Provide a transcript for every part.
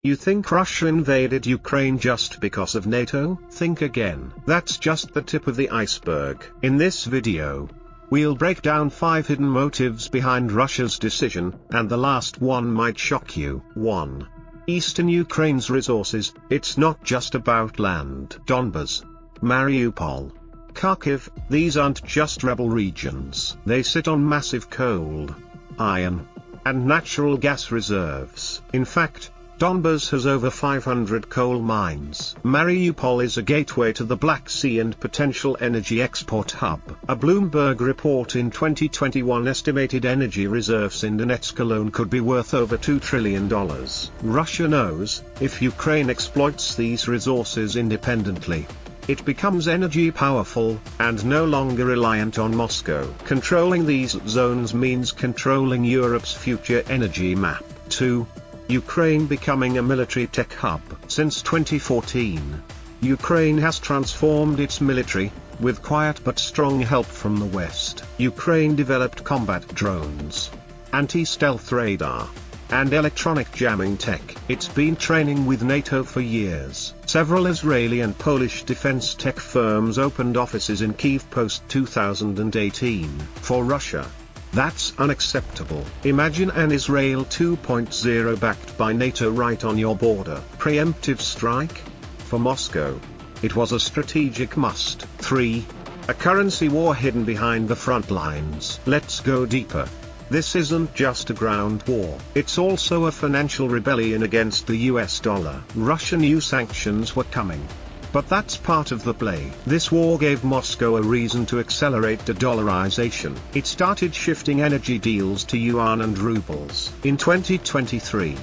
You think Russia invaded Ukraine just because of NATO? Think again. That's just the tip of the iceberg. In this video, we'll break down 5 hidden motives behind Russia's decision, and the last one might shock you. 1. Eastern Ukraine's resources. It's not just about land. Donbas, Mariupol, Kharkiv, these aren't just rebel regions. They sit on massive coal, iron, and natural gas reserves. In fact, Donbas has over 500 coal mines. Mariupol is a gateway to the Black Sea and potential energy export hub. A Bloomberg report in 2021 estimated energy reserves in Donetsk alone could be worth over $2 trillion. Russia knows, if Ukraine exploits these resources independently, it becomes energy powerful, and no longer reliant on Moscow. Controlling these zones means controlling Europe's future energy map. 2. Ukraine becoming a military tech hub. Since 2014, Ukraine has transformed its military, with quiet but strong help from the West. Ukraine developed combat drones, anti-stealth radar, and electronic jamming tech. It's been training with NATO for years. Several Israeli and Polish defense tech firms opened offices in Kyiv post-2018. For Russia, that's unacceptable. Imagine an Israel 2.0 backed by NATO right on your border. Preemptive strike? For Moscow, it was a strategic must. 3. A currency war hidden behind the front lines. Let's go deeper. This isn't just a ground war. It's also a financial rebellion against the US dollar. Russia knew sanctions were coming, but that's part of the play. This war gave Moscow a reason to accelerate de-dollarization. It started shifting energy deals to yuan and rubles. In 2023,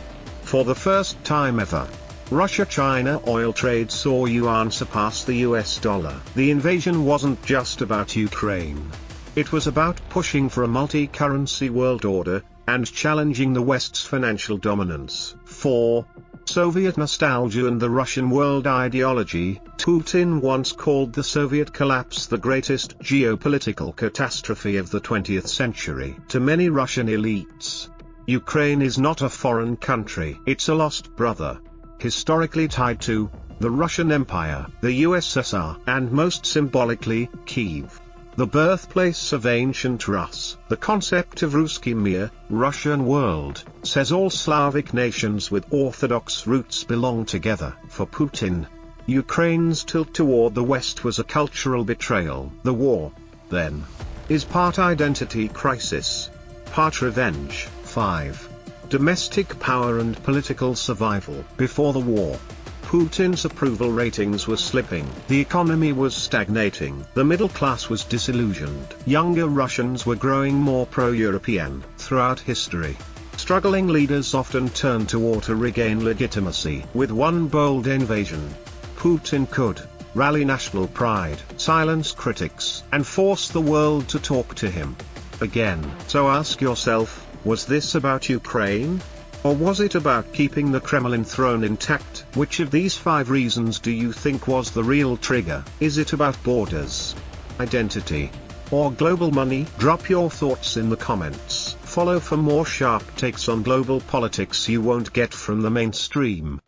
for the first time ever, Russia-China oil trade saw yuan surpass the US dollar. The invasion wasn't just about Ukraine. It was about pushing for a multi-currency world order, and challenging the West's financial dominance. 4. Soviet nostalgia and the Russian world ideology. Putin once called the Soviet collapse the greatest geopolitical catastrophe of the 20th century. To many Russian elites, Ukraine is not a foreign country. It's a lost brother, historically tied to the Russian Empire, the USSR, and most symbolically, Kyiv, the birthplace of ancient Rus. The concept of Ruski Mir, Russian world, says all Slavic nations with Orthodox roots belong together. For Putin, Ukraine's tilt toward the West was a cultural betrayal. The war, then, is part identity crisis, part revenge. 5. Domestic power and political survival. Before the war, Putin's approval ratings were slipping. The economy was stagnating. The middle class was disillusioned. Younger Russians were growing more pro-European. Throughout history, struggling leaders often turned to war to regain legitimacy. With one bold invasion, Putin could rally national pride, silence critics, and force the world to talk to him again. So ask yourself, was this about Ukraine? Or was it about keeping the Kremlin throne intact? Which of these 5 reasons do you think was the real trigger? Is it about borders, identity, or global money? Drop your thoughts in the comments. Follow for more sharp takes on global politics you won't get from the mainstream.